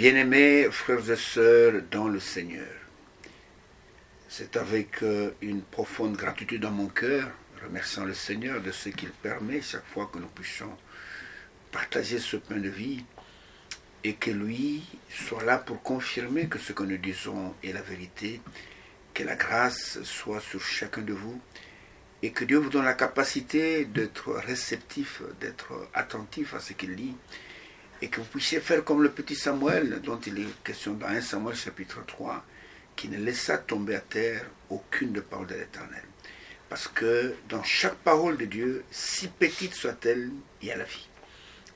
Bien-aimés frères et sœurs dans le Seigneur, c'est avec une profonde gratitude dans mon cœur, remerciant le Seigneur de ce qu'il permet chaque fois que nous puissions partager ce pain de vie et que lui soit là pour confirmer que ce que nous disons est la vérité, que la grâce soit sur chacun de vous et que Dieu vous donne la capacité d'être réceptif, d'être attentif à ce qu'il dit et que vous puissiez faire comme le petit Samuel dont il est question dans 1 Samuel chapitre 3, qui ne laissa tomber à terre aucune de parole de l'Éternel. Parce que dans chaque parole de Dieu, si petite soit-elle, il y a la vie.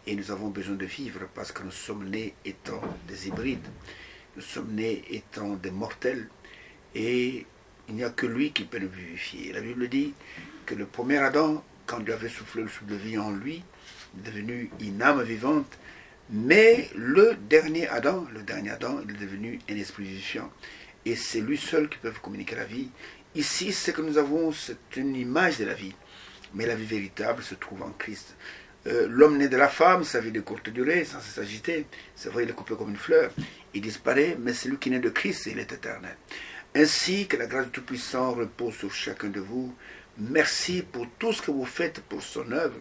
Et nous avons besoin de vivre parce que nous sommes nés étant des hybrides. Nous sommes nés étant des mortels. Et il n'y a que lui qui peut nous vivifier. La Bible dit que le premier Adam, quand Dieu avait soufflé le souffle de vie en lui, est devenu une âme vivante. Mais le dernier Adam, il est devenu un esprit vivifiant. Et c'est lui seul qui peut vous communiquer la vie. Ici, ce que nous avons, c'est une image de la vie. Mais la vie véritable se trouve en Christ. L'homme né de la femme, sa vie de courte durée, sans s'agiter. C'est vrai, il est coupé comme une fleur. Il disparaît, mais celui qui naît de Christ, il est éternel. Ainsi que la grâce du Tout-Puissant repose sur chacun de vous. Merci pour tout ce que vous faites pour son œuvre.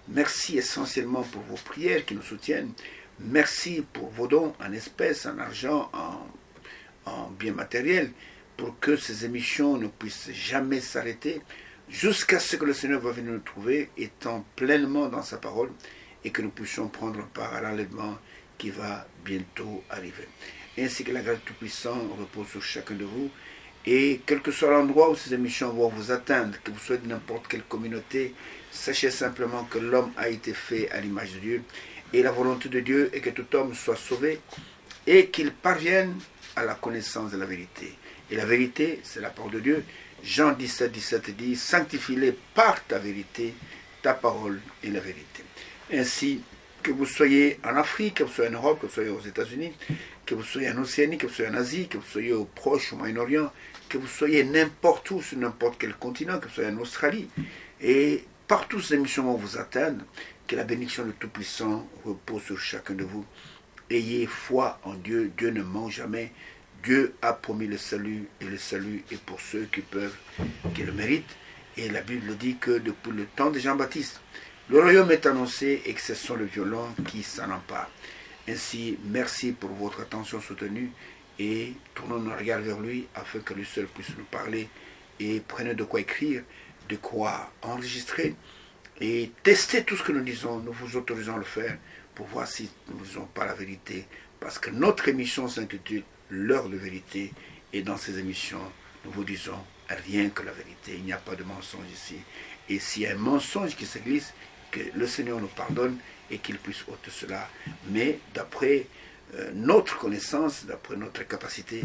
Merci essentiellement pour vos prières qui nous soutiennent. Merci pour vos dons en espèces, en argent, en biens matériels, pour que ces émissions ne puissent jamais s'arrêter, jusqu'à ce que le Seigneur va venir nous trouver, étant pleinement dans sa parole, et que nous puissions prendre part à l'enlèvement qui va bientôt arriver. Ainsi que la grâce du Tout-Puissant repose sur chacun de vous, et quel que soit l'endroit où ces émissions vont vous atteindre, que vous soyez de n'importe quelle communauté, sachez simplement que l'homme a été fait à l'image de Dieu, et la volonté de Dieu est que tout homme soit sauvé, et qu'il parvienne à la connaissance de la vérité. Et la vérité, c'est la parole de Dieu. Jean 17, 17 dit, sanctifie-les par ta vérité, ta parole est la vérité. Ainsi, que vous soyez en Afrique, que vous soyez en Europe, que vous soyez aux États-Unis, que vous soyez en Océanie, que vous soyez en Asie, que vous soyez au Proche, au Moyen-Orient, que vous soyez n'importe où, sur n'importe quel continent, que vous soyez en Australie, et partout ces émissions vont vous atteindre, que la bénédiction du Tout-Puissant repose sur chacun de vous. Ayez foi en Dieu, Dieu ne ment jamais. Dieu a promis le salut, et le salut est pour ceux qui peuvent, qui le méritent. Et la Bible dit que depuis le temps de Jean-Baptiste, le royaume est annoncé et que ce sont les violents qui s'en emparent. Ainsi, merci pour votre attention soutenue et tournons nos regards vers lui afin que lui seul puisse nous parler et prenez de quoi écrire, de quoi enregistrer et testez tout ce que nous disons. Nous vous autorisons à le faire pour voir si nous ne disons pas la vérité. Parce que notre émission s'intitule L'heure de vérité et dans ces émissions, nous vous disons rien que la vérité. Il n'y a pas de mensonge ici. Et s'il y a un mensonge qui se glisse, que le Seigneur nous pardonne et qu'il puisse ôter cela. Mais d'après notre connaissance, d'après notre capacité,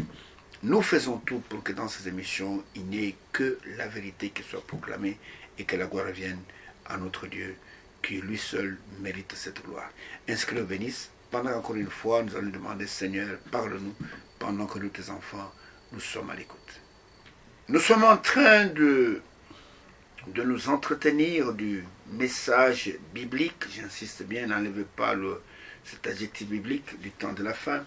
nous faisons tout pour que dans ces émissions, il n'y ait que la vérité qui soit proclamée et que la gloire revienne à notre Dieu, qui lui seul mérite cette gloire. Ainsi que le bénisse. Pendant encore une fois, nous allons demander, Seigneur, parle-nous, pendant que nous, tes enfants, nous sommes à l'écoute. Nous sommes en train de nous entretenir du message biblique, j'insiste bien, n'enlevez pas cet adjectif biblique du temps de la fin.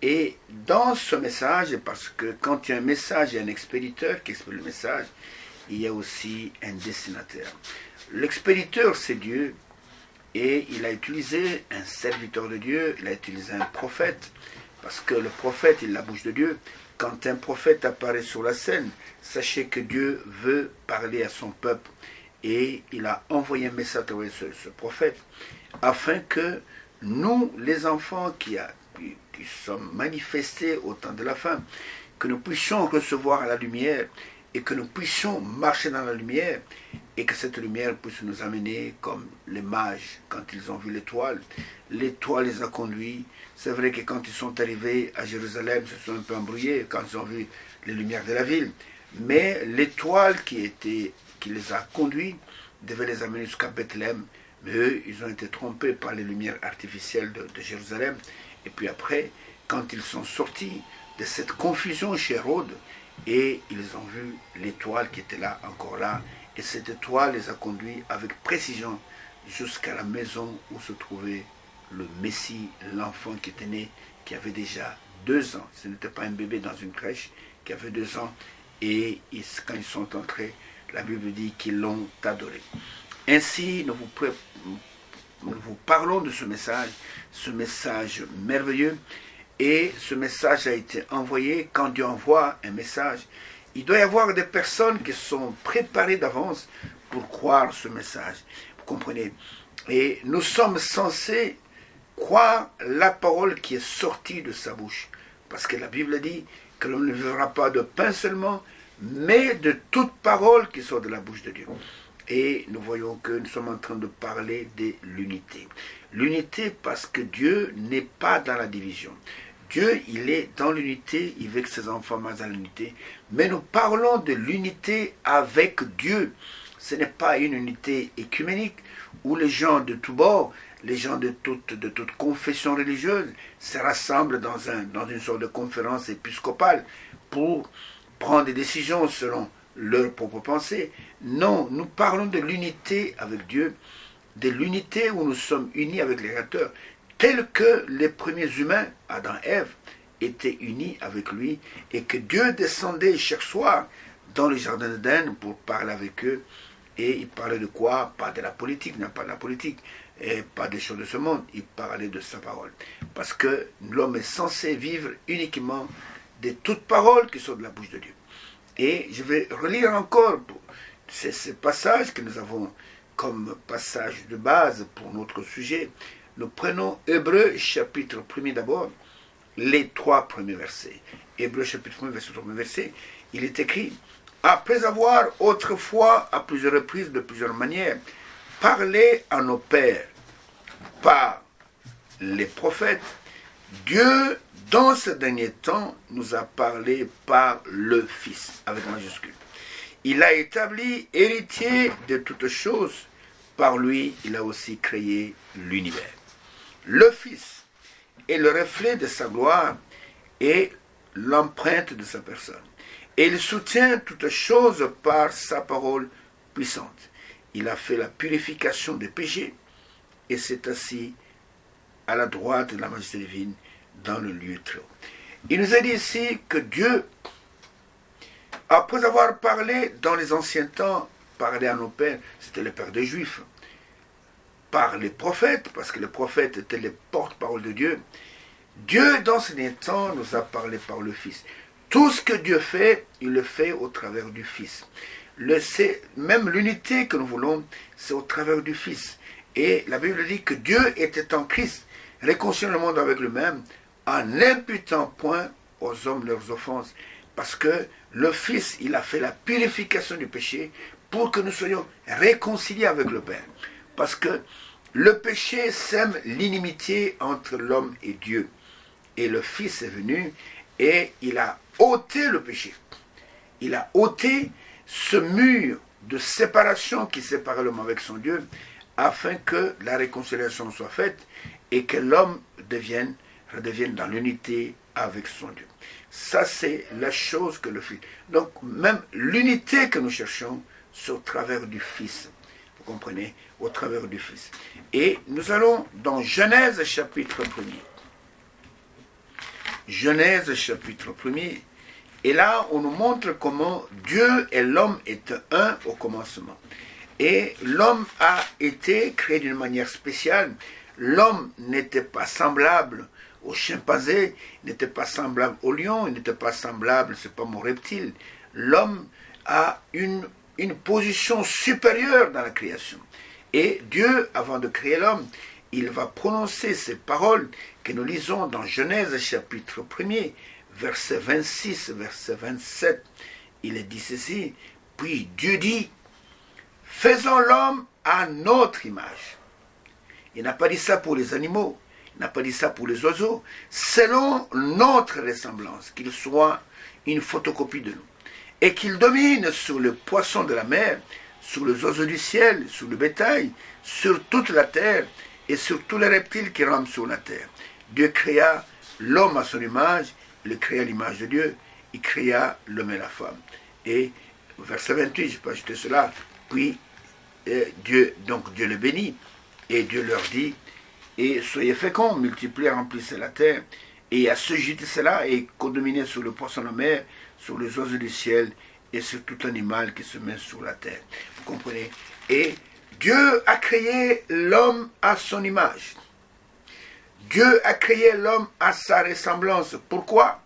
Et dans ce message, parce que quand il y a un message, il y a un expéditeur qui expédie le message, il y a aussi un destinataire. L'expéditeur, c'est Dieu, et il a utilisé un serviteur de Dieu, il a utilisé un prophète, parce que le prophète, il est la bouche de Dieu. Quand un prophète apparaît sur la scène, sachez que Dieu veut parler à son peuple, et il a envoyé un message à travers ce prophète, afin que nous, les enfants qui sommes manifestés au temps de la fin, que nous puissions recevoir la lumière, et que nous puissions marcher dans la lumière, et que cette lumière puisse nous amener comme les mages, quand ils ont vu l'étoile. L'étoile les a conduits. C'est vrai que quand ils sont arrivés à Jérusalem, ils se sont un peu embrouillés quand ils ont vu les lumières de la ville. Mais l'étoile qui les a conduits devait les amener jusqu'à Bethléem. Mais eux, ils ont été trompés par les lumières artificielles de Jérusalem. Et puis après, quand ils sont sortis de cette confusion chez Hérode, et ils ont vu l'étoile qui était là, encore là, et cette étoile les a conduits avec précision jusqu'à la maison où se trouvait le Messie, l'enfant qui était né, qui avait déjà 2 ans. Ce n'était pas un bébé dans une crèche, qui avait 2 ans. Et quand ils sont entrés, la Bible dit qu'ils l'ont adoré. Ainsi, nous vous parlons de ce message merveilleux. Et ce message a été envoyé. Quand Dieu envoie un message, il doit y avoir des personnes qui sont préparées d'avance pour croire ce message. Vous comprenez? Et nous sommes censés croire la parole qui est sortie de sa bouche. Parce que la Bible dit que l'on ne vivra pas de pain seulement, mais de toute parole qui sort de la bouche de Dieu. Et nous voyons que nous sommes en train de parler de l'unité. L'unité parce que Dieu n'est pas dans la division. Dieu, il est dans l'unité, il veut que ses enfants marchent dans l'unité. Mais nous parlons de l'unité avec Dieu. Ce n'est pas une unité écuménique où les gens de tous bords, les gens de toute confession religieuse se rassemblent dans une sorte de conférence épiscopale pour prendre des décisions selon leur propre pensée. Non, nous parlons de l'unité avec Dieu, de l'unité où nous sommes unis avec les Créateurs, tel que les premiers humains, Adam et Ève, étaient unis avec lui, et que Dieu descendait chaque soir dans le jardin d'Éden pour parler avec eux. Et il parlait de quoi? Pas de la politique, non pas de la politique, et pas des choses de ce monde. Il parlait de sa parole. Parce que l'homme est censé vivre uniquement de toutes paroles qui sont de la bouche de Dieu. Et je vais relire encore ces passages que nous avons comme passage de base pour notre sujet. Nous prenons Hébreux chapitre 1er d'abord, les 3 premiers versets. Hébreux chapitre 1er, verset 3 versets, il est écrit: après avoir autrefois, à plusieurs reprises, de plusieurs manières, parlé à nos pères par les prophètes, Dieu, dans ce dernier temps, nous a parlé par le Fils, avec majuscule. Il a établi héritier de toutes choses. Par lui, il a aussi créé l'univers. Le Fils est le reflet de sa gloire et l'empreinte de sa personne. Et il soutient toutes choses par sa parole puissante. Il a fait la purification des péchés et s'est assis à la droite de la majesté divine dans le lieu très haut. Il nous a dit ici que Dieu, après avoir parlé dans les anciens temps, parlé à nos pères, c'était les pères des Juifs, par les prophètes, parce que les prophètes étaient les porte-parole de Dieu, Dieu, dans ce dernier temps, nous a parlé par le Fils. Tout ce que Dieu fait, il le fait au travers du Fils. Même l'unité que nous voulons, c'est au travers du Fils. Et la Bible dit que Dieu était en Christ, réconciliant le monde avec lui-même, en n'imputant point aux hommes leurs offenses. Parce que le Fils, il a fait la purification du péché pour que nous soyons réconciliés avec le Père. Parce que le péché sème l'inimitié entre l'homme et Dieu. Et le Fils est venu et il a ôté le péché. Il a ôté ce mur de séparation qui séparait l'homme avec son Dieu, afin que la réconciliation soit faite et que l'homme redevienne dans l'unité avec son Dieu. Ça, c'est la chose que le Fils... Donc, même l'unité que nous cherchons, c'est au travers du Fils. Vous comprenez? Au travers du Fils. Et nous allons dans Genèse chapitre 1er. Genèse chapitre 1er. Et là, on nous montre comment Dieu et l'homme étaient un au commencement. Et l'homme a été créé d'une manière spéciale. L'homme n'était pas semblable au chimpanzé, il n'était pas semblable au lion, il n'était pas semblable, c'est pas mon reptile. L'homme a une position supérieure dans la création. Et Dieu, avant de créer l'homme, il va prononcer ces paroles que nous lisons dans Genèse chapitre 1er, verset 26, verset 27. Il est dit ceci: puis Dieu dit, faisons l'homme à notre image. Il n'a pas dit ça pour les animaux, il n'a pas dit ça pour les oiseaux, selon notre ressemblance, qu'il soit une photocopie de nous, et qu'il domine sur les poissons de la mer, sur les oiseaux du ciel, sur le bétail, sur toute la terre, et sur tous les reptiles qui rampent sur la terre. Dieu créa l'homme à son image, il créa l'image de Dieu, il créa l'homme et la femme. Et verset 28, je peux ajouter cela, puis Dieu le bénit, et Dieu leur dit, et soyez féconds, multipliez, remplissez la terre, et assujettit cela et dominait sur le poisson de la mer, sur les oiseaux du ciel et sur tout animal qui se met sur la terre. Vous comprenez? Et Dieu a créé l'homme à son image. Dieu a créé l'homme à sa ressemblance. Pourquoi?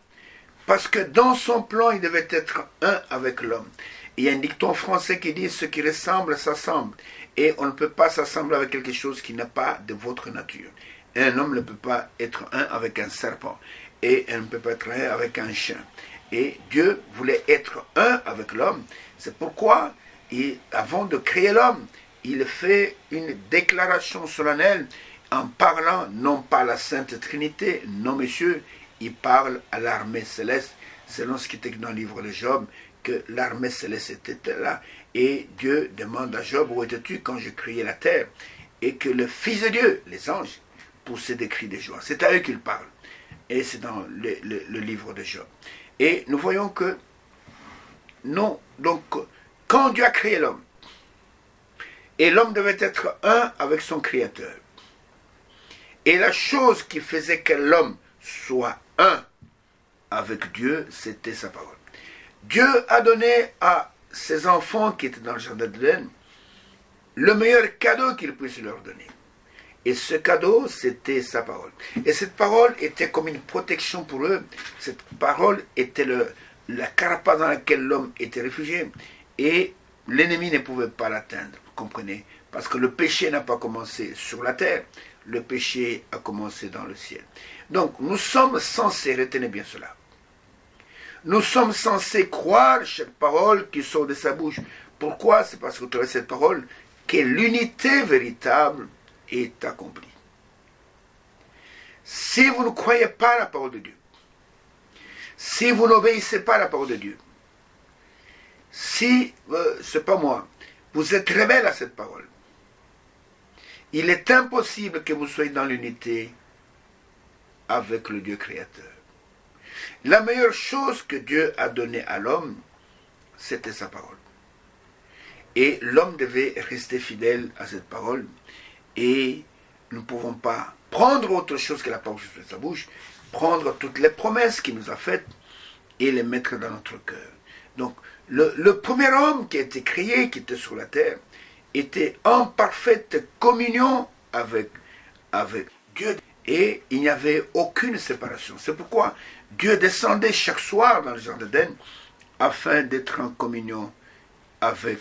Parce que dans son plan, il devait être un avec l'homme. Il y a un dicton français qui dit « ce qui ressemble, s'assemble ». Et on ne peut pas s'assembler avec quelque chose qui n'est pas de votre nature. Un homme ne peut pas être un avec un serpent. Et il ne peut pas être un avec un chien. Et Dieu voulait être un avec l'homme. C'est pourquoi, avant de créer l'homme, il fait une déclaration solennelle en parlant non pas à la Sainte Trinité, non messieurs, il parle à l'armée céleste, selon ce qui était dans le livre de Job, que l'armée céleste était là. Et Dieu demande à Job, où étais-tu quand je criais la terre? Et que le Fils de Dieu, les anges, poussaient des cris de joie. C'est à eux qu'il parle. Et c'est dans le livre de Job. Et nous voyons que, non, donc, quand Dieu a créé l'homme, et l'homme devait être un avec son Créateur, et la chose qui faisait que l'homme soit un avec Dieu, c'était sa parole. Dieu a donné à ses enfants qui étaient dans le jardin d'Éden le meilleur cadeau qu'il puisse leur donner. Et ce cadeau, c'était sa parole. Et cette parole était comme une protection pour eux. Cette parole était la carapace dans laquelle l'homme était réfugié. Et l'ennemi ne pouvait pas l'atteindre, vous comprenez? Parce que le péché n'a pas commencé sur la terre. Le péché a commencé dans le ciel. Donc, nous sommes censés, retenez bien cela, nous sommes censés croire chaque parole qui sort de sa bouche. Pourquoi? C'est parce que vous trouvez cette parole que l'unité véritable est accomplie. Si vous ne croyez pas à la parole de Dieu, si vous n'obéissez pas à la parole de Dieu, si, c'est pas moi, vous êtes rebelle à cette parole, il est impossible que vous soyez dans l'unité avec le Dieu créateur. La meilleure chose que Dieu a donnée à l'homme, c'était sa parole. Et l'homme devait rester fidèle à cette parole. Et nous ne pouvons pas prendre autre chose que la parole de sa bouche, prendre toutes les promesses qu'il nous a faites et les mettre dans notre cœur. Donc, le premier homme qui a été créé, qui était sur la terre, était en parfaite communion avec Dieu. Et il n'y avait aucune séparation. C'est pourquoi Dieu descendait chaque soir dans le jardin d'Éden afin d'être en communion avec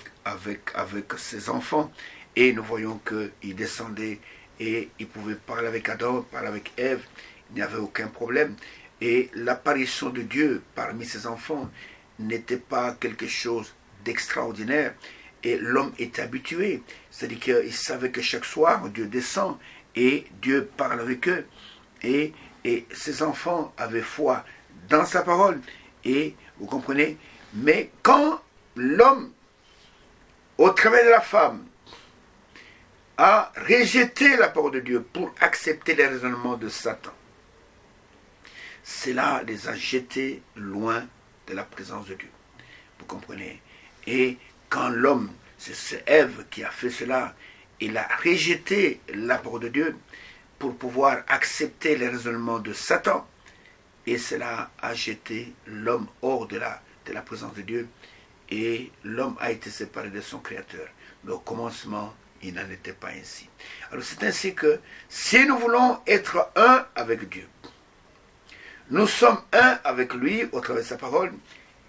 ses enfants. Et nous voyons qu'il descendait et il pouvait parler avec Adam, parler avec Ève. Il n'y avait aucun problème. Et l'apparition de Dieu parmi ses enfants n'était pas quelque chose d'extraordinaire. Et l'homme était habitué. C'est-à-dire qu'il savait que chaque soir, Dieu descend et Dieu parle avec eux. Et ses enfants avaient foi dans sa parole. Et vous comprenez? Mais quand l'homme, au travers de la femme, a rejeté la parole de Dieu pour accepter les raisonnements de Satan, cela les a jetés loin de la présence de Dieu. Vous comprenez? Et quand l'homme, c'est Ève qui a fait cela, il a rejeté la parole de Dieu pour pouvoir accepter les raisonnements de Satan, et cela a jeté l'homme hors de la présence de Dieu, et l'homme a été séparé de son Créateur. Mais au commencement, il n'en était pas ainsi. Alors c'est ainsi que si nous voulons être un avec Dieu, nous sommes un avec lui au travers de sa parole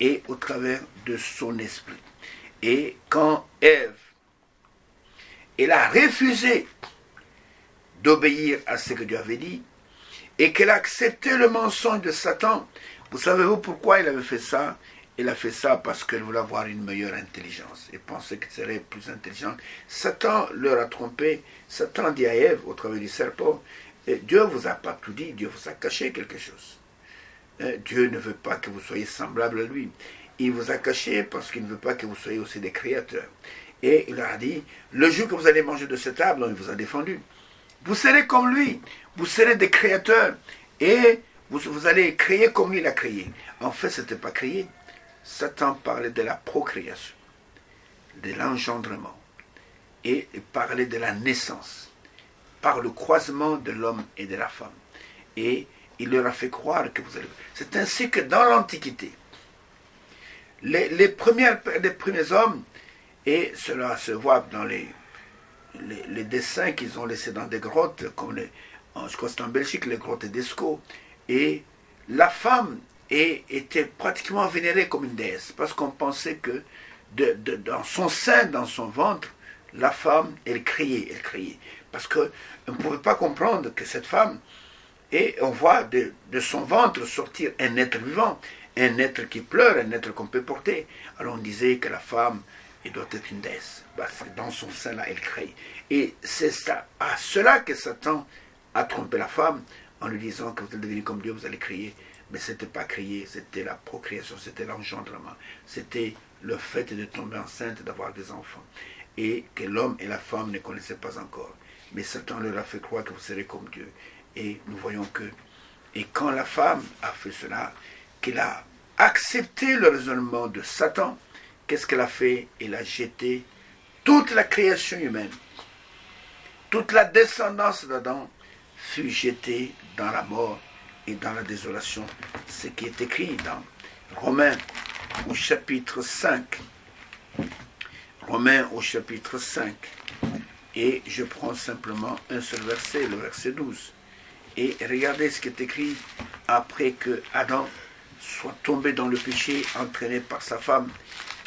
et au travers de son esprit. Et quand Ève, elle a refusé d'obéir à ce que Dieu avait dit, et qu'elle a accepté le mensonge de Satan, vous savez-vous pourquoi elle avait fait ça? Elle a fait ça parce qu'elle voulait avoir une meilleure intelligence et pensait qu'elle serait plus intelligente. Satan leur a trompé. Satan dit à Ève, au travers du serpent, Dieu ne vous a pas tout dit, Dieu vous a caché quelque chose. Dieu ne veut pas que vous soyez semblable à lui. Il vous a caché parce qu'il ne veut pas que vous soyez aussi des créateurs. Et il leur a dit, le jour que vous allez manger de cet arbre, il vous a défendu. Vous serez comme lui, vous serez des créateurs et vous allez créer comme lui l'a créé. En fait, ce n'était pas créé. Satan parlait de la procréation, de l'engendrement, et il parlait de la naissance, par le croisement de l'homme et de la femme. Et il leur a fait croire que vous allez... C'est ainsi que dans l'Antiquité, les premiers hommes, et cela se voit dans les dessins qu'ils ont laissés dans des grottes, comme je crois que c'est en Belgique, les grottes d'Escaut, et la femme était pratiquement vénérée comme une déesse, parce qu'on pensait que dans son sein, dans son ventre, la femme, elle criait, parce qu'on ne pouvait pas comprendre que cette femme, et on voit de son ventre sortir un être vivant, un être qui pleure, un être qu'on peut porter. Alors on disait que la femme, elle doit être une déesse, parce que dans son sein, là, elle crie. Et c'est à cela que Satan a trompé la femme, en lui disant que vous allez devenir comme Dieu, vous allez crier. Mais ce n'était pas crier, c'était la procréation, c'était l'engendrement, c'était le fait de tomber enceinte, d'avoir des enfants. Et que l'homme et la femme ne connaissaient pas encore. Mais Satan leur a fait croire que vous serez comme Dieu. Et nous voyons que, et quand la femme a fait cela, qu'elle a accepté le raisonnement de Satan, qu'est-ce qu'elle a fait? Elle a jeté toute la création humaine, toute la descendance d'Adam fut jetée dans la mort et dans la désolation. Ce qui est écrit dans Romains au chapitre 5. Romains au chapitre 5. Et je prends simplement un seul verset, le verset 12. Et regardez ce qui est écrit après que Adam soit tombé dans le péché, entraîné par sa femme.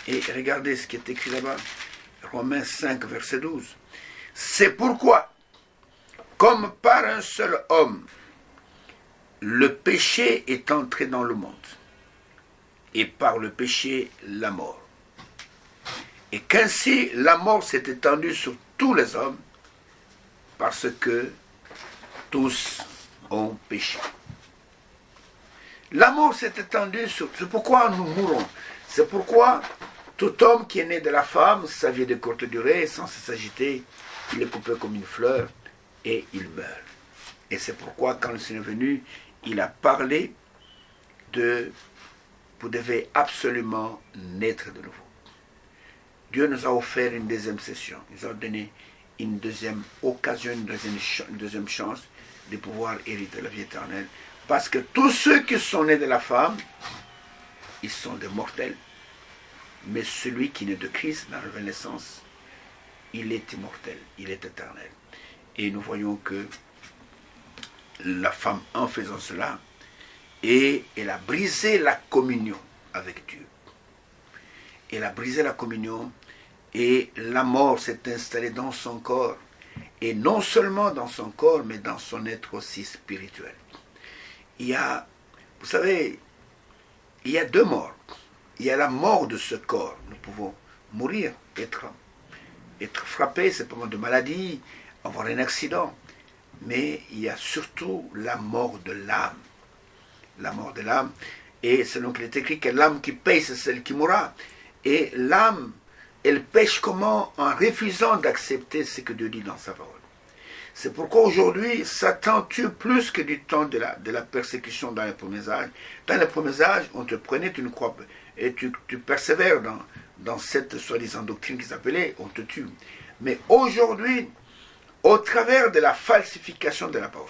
Et regardez ce qui est écrit là-bas. Romains 5, verset 12. C'est pourquoi, comme par un seul homme, le péché est entré dans le monde, et par le péché, la mort. Et qu'ainsi la mort s'est étendue sur tous les hommes, parce que tous ont péché. La mort s'est étendue sur... C'est pourquoi nous mourons. C'est pourquoi tout homme qui est né de la femme, sa vie est de courte durée, sans s'agiter, il est coupé comme une fleur, et il meurt. Et c'est pourquoi, quand le Seigneur est venu, il a parlé de... Vous devez absolument naître de nouveau. Dieu nous a offert une deuxième session. Il nous a donné une deuxième occasion, une deuxième chance de pouvoir hériter la vie éternelle. Parce que tous ceux qui sont nés de la femme, ils sont des mortels. Mais celui qui naît de Christ, dans la nouvelle naissance, il est immortel, il est éternel. Et nous voyons que la femme, en faisant cela, et elle a brisé la communion avec Dieu. Elle a brisé la communion et la mort s'est installée dans son corps. Et non seulement dans son corps, mais dans son être aussi spirituel. Il y a, vous savez, il y a deux morts. Il y a la mort de ce corps. Nous pouvons mourir, être frappés, simplement de maladie, avoir un accident. Mais il y a surtout la mort de l'âme. La mort de l'âme. Et c'est donc il est écrit que l'âme qui paye, c'est celle qui mourra. Et l'âme, elle pêche comment? En refusant d'accepter ce que Dieu dit dans sa parole. C'est pourquoi aujourd'hui, Satan tue plus que du temps de la persécution dans les premiers âges. Dans les premiers âges, on te prenait, tu ne crois pas, et tu persévères dans cette soi-disant doctrine qu'ils appelaient, on te tue. Mais aujourd'hui, au travers de la falsification de la parole,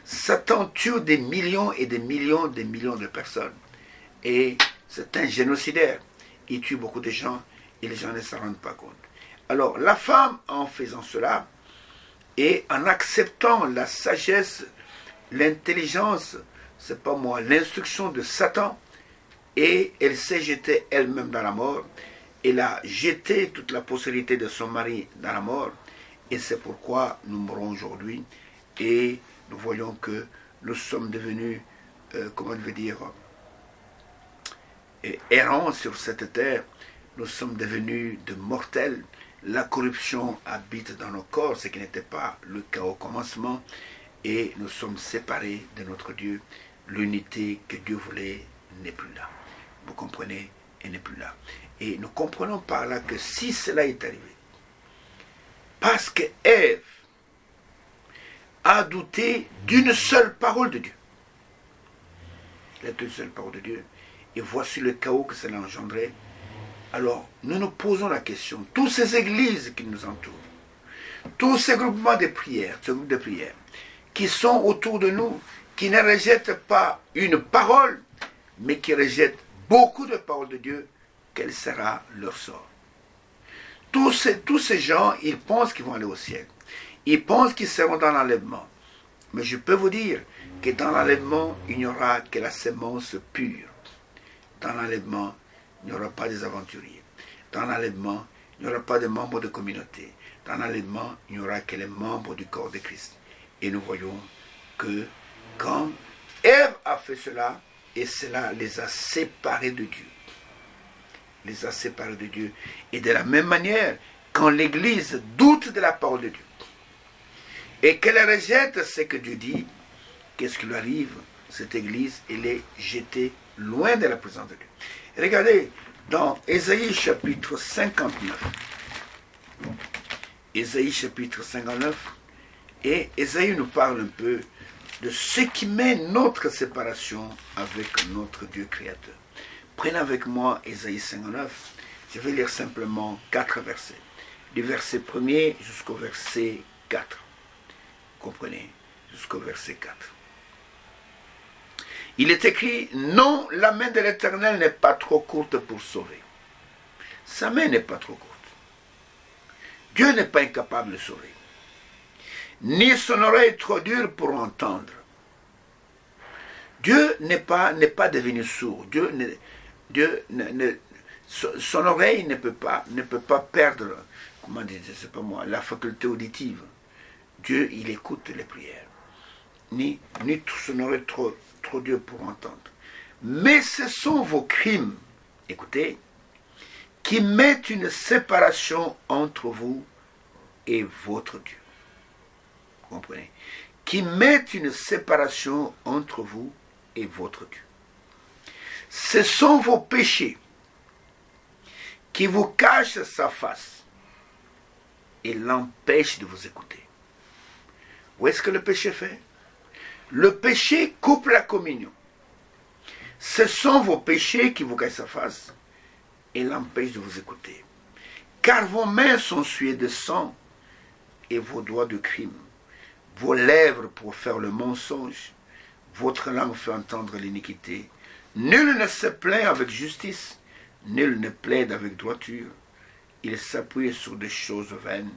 Satan tue des millions et des millions de personnes. Et c'est un génocidaire. Il tue beaucoup de gens et les gens ne s'en rendent pas compte. Alors, la femme, en faisant cela, et en acceptant la sagesse, l'intelligence, c'est pas moi, l'instruction de Satan, et elle s'est jetée elle-même dans la mort, elle a jeté toute la possibilité de son mari dans la mort, et c'est pourquoi nous mourons aujourd'hui, et nous voyons que nous sommes devenus, comment je veux dire, errants sur cette terre, nous sommes devenus de mortels. La corruption habite dans nos corps, ce qui n'était pas le cas au commencement, et nous sommes séparés de notre Dieu. L'unité que Dieu voulait n'est plus là. Vous comprenez? Elle n'est plus là. Et nous comprenons par là que si cela est arrivé, parce que Ève a douté d'une seule parole de Dieu, d'une seule parole de Dieu, et voici le chaos que cela engendrait. Alors, nous nous posons la question, toutes ces églises qui nous entourent, tous ces groupements de prières, ce groupe de prières, qui sont autour de nous, qui ne rejette pas une parole, mais qui rejette beaucoup de paroles de Dieu, quel sera leur sort? Tous ces gens, ils pensent qu'ils vont aller au ciel. Ils pensent qu'ils seront dans l'enlèvement. Mais je peux vous dire que dans l'enlèvement, il n'y aura que la sémence pure. Dans l'enlèvement, il n'y aura pas des aventuriers. Dans l'enlèvement, il n'y aura pas de membres de communauté. Dans l'enlèvement, il n'y aura que les membres du corps de Christ. Et nous voyons que quand Ève a fait cela, et cela les a séparés de Dieu. Les a séparés de Dieu. Et de la même manière, quand l'Église doute de la parole de Dieu, et qu'elle rejette ce que Dieu dit, qu'est-ce qui lui arrive? Cette Église, elle est jetée loin de la présence de Dieu. Regardez, dans Ésaïe chapitre 59, Ésaïe chapitre 59, et Ésaïe nous parle un peu de ce qui met notre séparation avec notre Dieu créateur. Prenez avec moi Ésaïe 59, je vais lire simplement 4 versets, du verset 1er jusqu'au verset 4. Vous comprenez? Jusqu'au verset 4. Il est écrit, non, la main de l'Éternel n'est pas trop courte pour sauver. Sa main n'est pas trop courte. Dieu n'est pas incapable de sauver. Ni son oreille trop dure pour entendre. Dieu n'est pas devenu sourd. Son oreille ne peut pas perdre, comment dire, c'est pas moi, la faculté auditive. Dieu, il écoute les prières. Ni son oreille trop dur pour entendre. Mais ce sont vos crimes, écoutez, qui mettent une séparation entre vous et votre Dieu. Vous comprenez? Qui mettent une séparation entre vous et votre Dieu. Ce sont vos péchés qui vous cachent sa face et l'empêchent de vous écouter. Où est-ce que le péché fait? Le péché coupe la communion. Ce sont vos péchés qui vous cachent sa face et l'empêchent de vous écouter. Car vos mains sont souillées de sang et vos doigts de crime. Vos lèvres pour faire le mensonge. Votre langue fait entendre l'iniquité. Nul ne se plaint avec justice. Nul ne plaide avec droiture. Ils s'appuient sur des choses vaines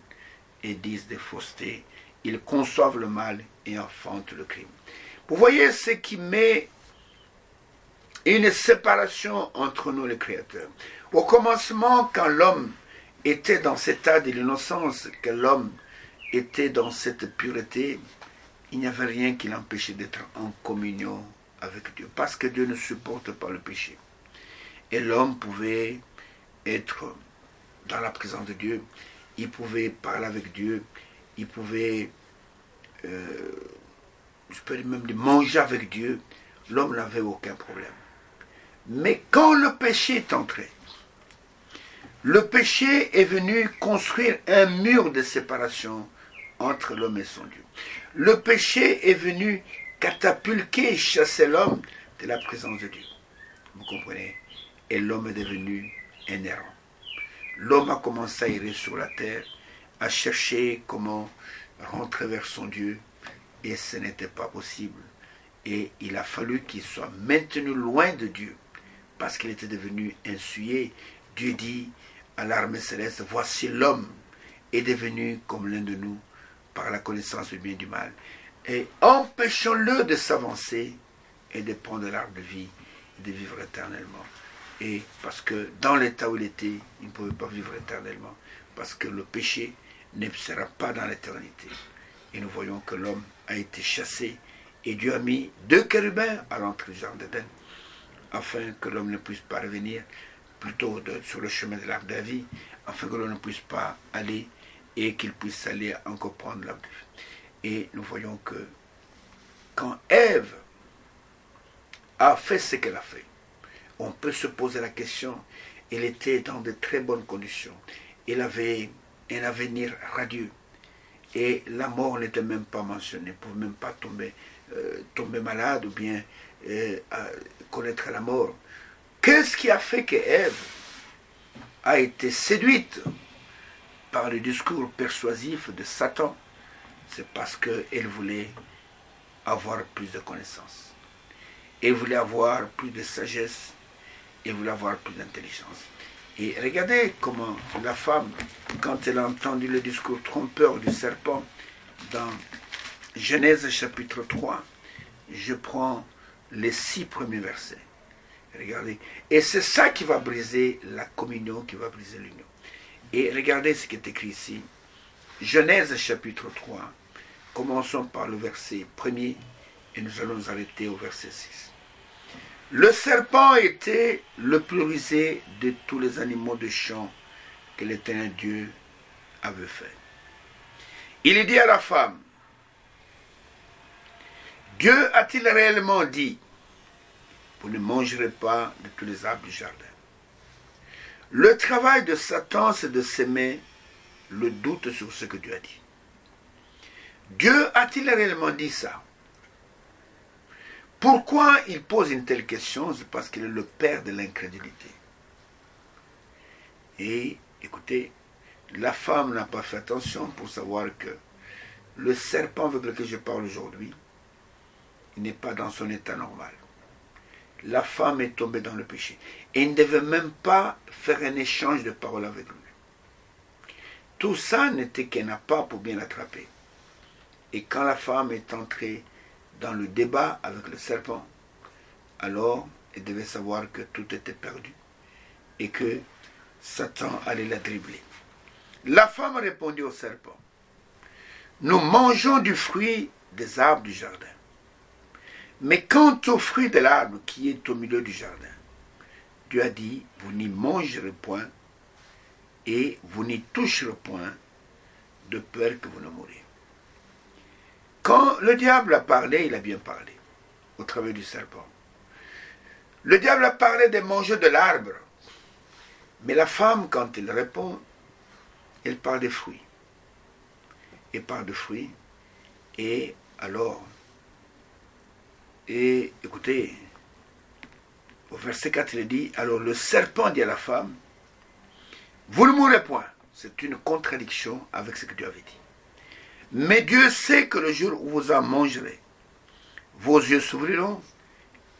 et disent des faussetés. Ils conçoivent le mal et enfantent le crime. Vous voyez ce qui met une séparation entre nous les créateurs. Au commencement, quand l'homme était dans cet état de l'innocence, que l'homme était dans cette pureté, il n'y avait rien qui l'empêchait d'être en communion avec Dieu. Parce que Dieu ne supporte pas le péché. Et l'homme pouvait être dans la présence de Dieu. Il pouvait parler avec Dieu. Il pouvait, je peux même dire, manger avec Dieu. L'homme n'avait aucun problème. Mais quand le péché est entré, le péché est venu construire un mur de séparation entre l'homme et son Dieu. Le péché est venu catapulter, chasser l'homme de la présence de Dieu. Vous comprenez? Et l'homme est devenu un errant. L'homme a commencé à errer sur la terre, à chercher comment rentrer vers son Dieu, et ce n'était pas possible. Et il a fallu qu'il soit maintenu loin de Dieu, parce qu'il était devenu insouillé. Dieu dit à l'armée céleste, voici l'homme est devenu comme l'un de nous, par la connaissance du bien et du mal. Et empêchons-le de s'avancer et de prendre l'arbre de vie et de vivre éternellement. Et parce que dans l'état où il était, il ne pouvait pas vivre éternellement. Parce que le péché ne sera pas dans l'éternité. Et nous voyons que l'homme a été chassé. Et Dieu a mis 2 chérubins à l'entrée du jardin d'Éden, afin que l'homme ne puisse pas revenir plutôt sur le chemin de l'arbre de la vie, afin que l'homme ne puisse pas aller et qu'il puisse aller encore prendre l'arbre de vie. Et nous voyons que quand Ève a fait ce qu'elle a fait, on peut se poser la question, elle était dans de très bonnes conditions. Elle avait un avenir radieux. Et la mort n'était même pas mentionnée, elle ne pouvait même pas tomber malade ou bien connaître la mort. Qu'est-ce qui a fait que Ève a été séduite par le discours persuasif de Satan? C'est parce qu'elle voulait avoir plus de connaissances. Et voulait avoir plus de sagesse. Et voulait avoir plus d'intelligence. Et regardez comment la femme, quand elle a entendu le discours trompeur du serpent dans Genèse chapitre 3, je prends les 6 premiers versets. Regardez. Et c'est ça qui va briser la communion, qui va briser l'union. Et regardez ce qui est écrit ici. Genèse chapitre 3. Commençons par le verset 1er et nous allons nous arrêter au verset 6. Le serpent était le plus rusé de tous les animaux de champ que l'Éternel Dieu avait fait. Il dit à la femme, Dieu a-t-il réellement dit, vous ne mangerez pas de tous les arbres du jardin. Le travail de Satan, c'est de s'aimer le doute sur ce que Dieu a dit. Dieu a-t-il réellement dit ça? Pourquoi il pose une telle question? C'est parce qu'il est le père de l'incrédulité. Et écoutez, la femme n'a pas fait attention pour savoir que le serpent avec lequel je parle aujourd'hui, il n'est pas dans son état normal. La femme est tombée dans le péché. Et il ne devait même pas faire un échange de paroles avec lui. Tout ça n'était qu'un appât pour bien l'attraper. Et quand la femme est entrée dans le débat avec le serpent, alors elle devait savoir que tout était perdu et que Satan allait la dribbler. La femme répondit au serpent, nous mangeons du fruit des arbres du jardin. Mais quant au fruit de l'arbre qui est au milieu du jardin, Dieu a dit, vous n'y mangerez point et vous n'y toucherez point de peur que vous ne mourrez. Quand le diable a parlé, il a bien parlé, au travers du serpent. Le diable a parlé de manger de l'arbre. Mais la femme, quand elle répond, elle parle des fruits. Elle parle de fruits. Et alors, écoutez, au verset 4, il dit, alors le serpent dit à la femme, vous ne mourrez point. C'est une contradiction avec ce que Dieu avait dit. Mais Dieu sait que le jour où vous en mangerez, vos yeux s'ouvriront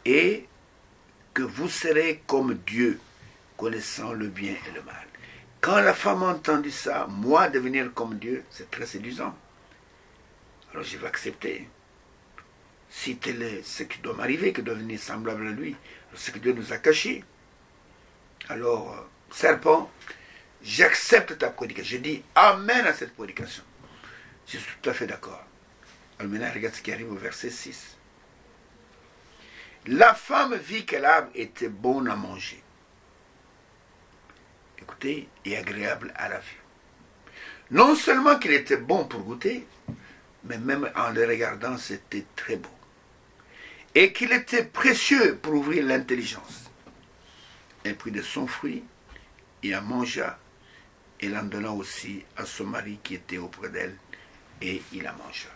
et que vous serez comme Dieu, connaissant le bien et le mal. Quand la femme a entendu ça, moi devenir comme Dieu, c'est très séduisant. Alors je vais accepter. Si tel est ce qui doit m'arriver, que de devenir semblable à lui, ce que Dieu nous a caché. Alors, serpent, j'accepte ta prédication. Je dis Amen à cette prédication. Je suis tout à fait d'accord. Alors maintenant, regarde ce qui arrive au verset 6. La femme vit que l'arbre était bon à manger. Écoutez, et agréable à la vue. Non seulement qu'il était bon pour goûter, mais même en le regardant, c'était très beau. Et qu'il était précieux pour ouvrir l'intelligence. Elle prit de son fruit et en mangea, et l'en donna aussi à son mari qui était auprès d'elle, et il la mangea.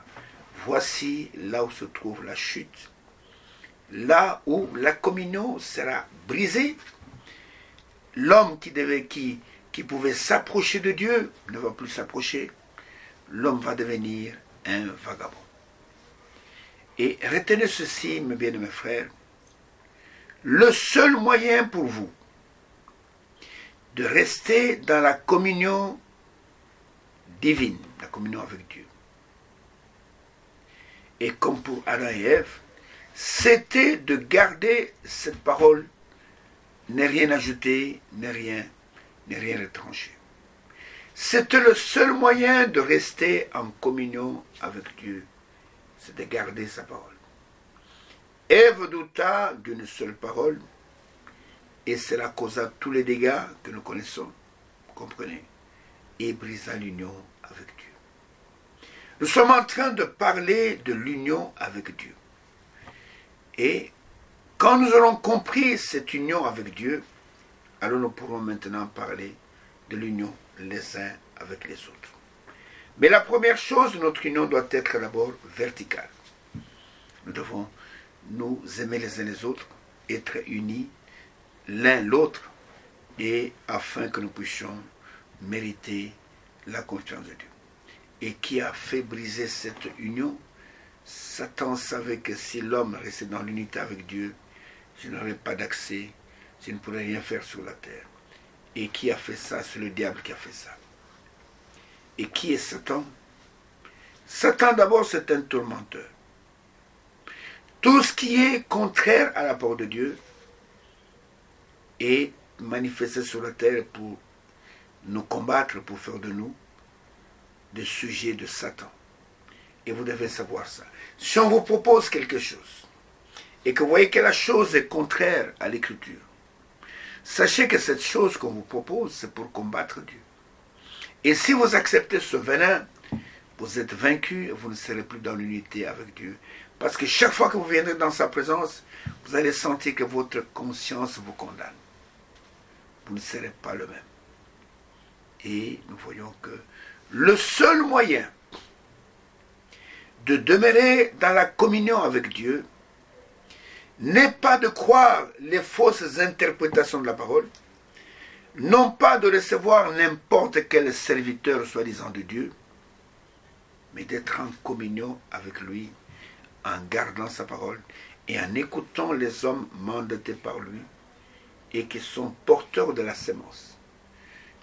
Voici là où se trouve la chute, là où la communion sera brisée. L'homme qui pouvait s'approcher de Dieu ne va plus s'approcher. L'homme va devenir un vagabond. Et retenez ceci, mes bien-aimés frères, le seul moyen pour vous de rester dans la communion divine, la communion avec Dieu, et comme pour Adam et Ève, c'était de garder cette parole, ne rien ajouter, ne rien retrancher. C'était le seul moyen de rester en communion avec Dieu, c'est de garder sa parole. Ève douta d'une seule parole, et cela causa tous les dégâts que nous connaissons, comprenez, et brisa l'union avec Dieu. Nous sommes en train de parler de l'union avec Dieu. Et quand nous aurons compris cette union avec Dieu, alors nous pourrons maintenant parler de l'union les uns avec les autres. Mais la première chose, notre union doit être d'abord verticale. Nous devons nous aimer les uns les autres, être unis l'un l'autre, et afin que nous puissions mériter la confiance de Dieu. Et qui a fait briser cette union? Satan savait que si l'homme restait dans l'unité avec Dieu, je n'aurais pas d'accès, je ne pourrais rien faire sur la terre. Et qui a fait ça? C'est le diable qui a fait ça. Et qui est Satan? Satan d'abord c'est un tourmenteur. Tout ce qui est contraire à la parole de Dieu est manifesté sur la terre pour nous combattre, pour faire de nous des sujets de Satan. Et vous devez savoir ça. Si on vous propose quelque chose, et que vous voyez que la chose est contraire à l'écriture, sachez que cette chose qu'on vous propose, c'est pour combattre Dieu. Et si vous acceptez ce venin, vous êtes vaincu et vous ne serez plus dans l'unité avec Dieu. Parce que chaque fois que vous viendrez dans sa présence, vous allez sentir que votre conscience vous condamne. Vous ne serez pas le même. Et nous voyons que le seul moyen de demeurer dans la communion avec Dieu n'est pas de croire les fausses interprétations de la parole, non pas de recevoir n'importe quel serviteur soi-disant de Dieu, mais d'être en communion avec lui, en gardant sa parole et en écoutant les hommes mandatés par lui et qui sont porteurs de la sémence.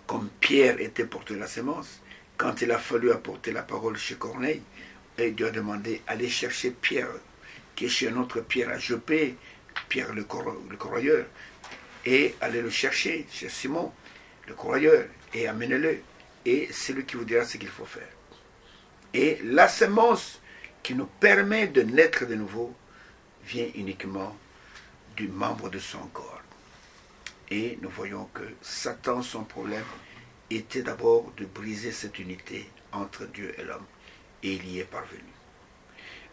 Comme Pierre était porteur de la sémence, quand il a fallu apporter la parole chez Corneille, et Dieu a demandé allez chercher Pierre, qui est chez un autre Pierre à Joppé, Pierre le corroyeur, et allez le chercher chez Simon, le corroyeur, et amenez-le, et c'est lui qui vous dira ce qu'il faut faire. Et la sémence qui nous permet de naître de nouveau vient uniquement du membre de son corps. Et nous voyons que Satan, son problème, était d'abord de briser cette unité entre Dieu et l'homme. Et il y est parvenu.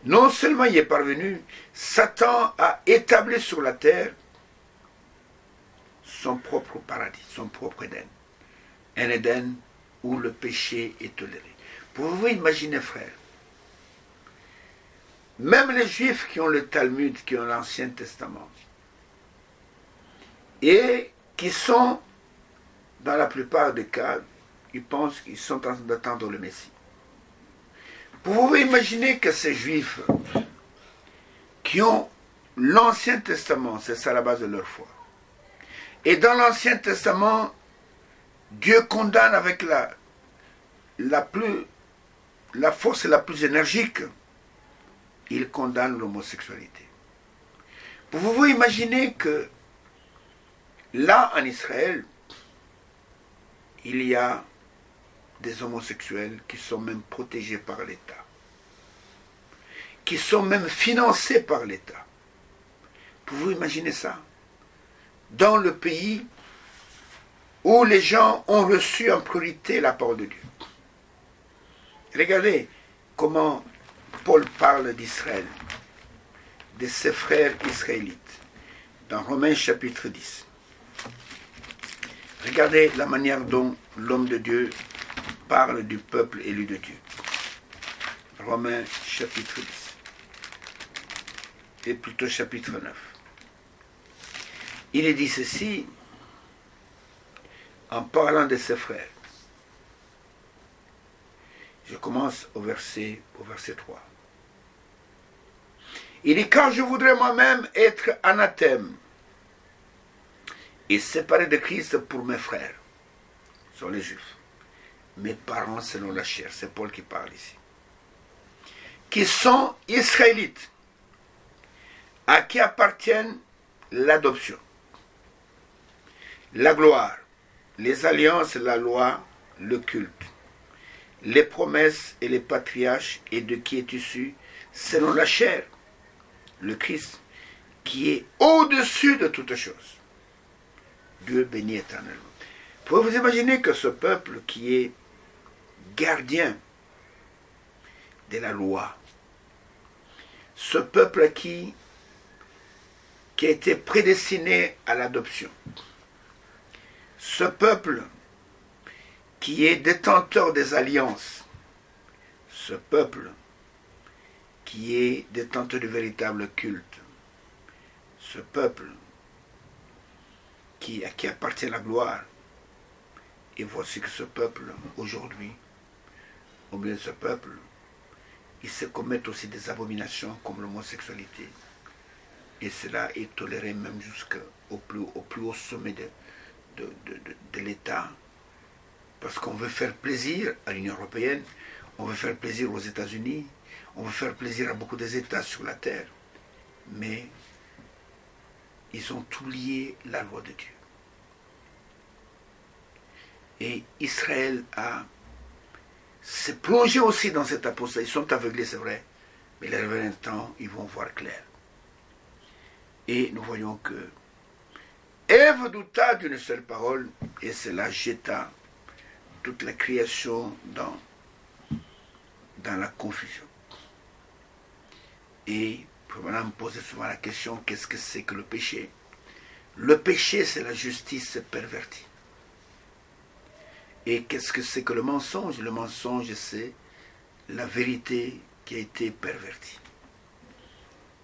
Non seulement il y est parvenu, Satan a établi sur la terre son propre paradis, son propre Éden. Un Éden où le péché est toléré. Pouvez-vous imaginer, frère, même les Juifs qui ont le Talmud, qui ont l'Ancien Testament, et qui sont, dans la plupart des cas, ils pensent qu'ils sont en train d'attendre le Messie. Pouvez-vous imaginer que ces Juifs qui ont l'Ancien Testament, c'est ça la base de leur foi, et dans l'Ancien Testament, Dieu condamne avec la force la plus énergique, il condamne l'homosexualité. Pouvez-vous imaginer que là, en Israël, il y a des homosexuels qui sont même protégés par l'État, qui sont même financés par l'État. Pouvez-vous imaginer ça? Dans le pays où les gens ont reçu en priorité la parole de Dieu. Regardez comment Paul parle d'Israël, de ses frères israélites, dans Romains chapitre 10. Regardez la manière dont l'homme de Dieu parle du peuple élu de Dieu. Romains chapitre 10. Et plutôt chapitre 9. Il est dit ceci en parlant de ses frères. Je commence au verset 3. Il dit, quand je voudrais moi-même être anathème et séparé de Christ pour mes frères, ce sont les Juifs, mes parents selon la chair, c'est Paul qui parle ici, qui sont israélites, à qui appartiennent l'adoption, la gloire, les alliances, la loi, le culte, les promesses et les patriarches, et de qui est issu, selon la chair, le Christ, qui est au-dessus de toutes choses. Dieu béni éternellement. Pouvez-vous imaginer que ce peuple qui est gardien de la loi, ce peuple qui a été prédestiné à l'adoption, ce peuple qui est détenteur des alliances, ce peuple qui est détenteur du véritable culte, ce peuple à qui appartient la gloire, et voici que ce peuple, aujourd'hui, au milieu de ce peuple, ils se commettent aussi des abominations comme l'homosexualité. Et cela est toléré même jusqu'au plus haut sommet de l'État. Parce qu'on veut faire plaisir à l'Union européenne, on veut faire plaisir aux États-Unis, on veut faire plaisir à beaucoup des États sur la terre. Mais ils ont oublié la loi de Dieu. Et Israël s'est plongé aussi dans cette apostasie. Ils sont aveuglés, c'est vrai, mais les révérends temps, ils vont voir clair. Et nous voyons que Ève douta d'une seule parole, et cela jeta toute la création dans la confusion. Et Provenant me poser souvent la question, qu'est-ce que c'est que le péché? Le péché, c'est la justice pervertie. Et qu'est-ce que c'est que le mensonge? Le mensonge, c'est la vérité qui a été pervertie.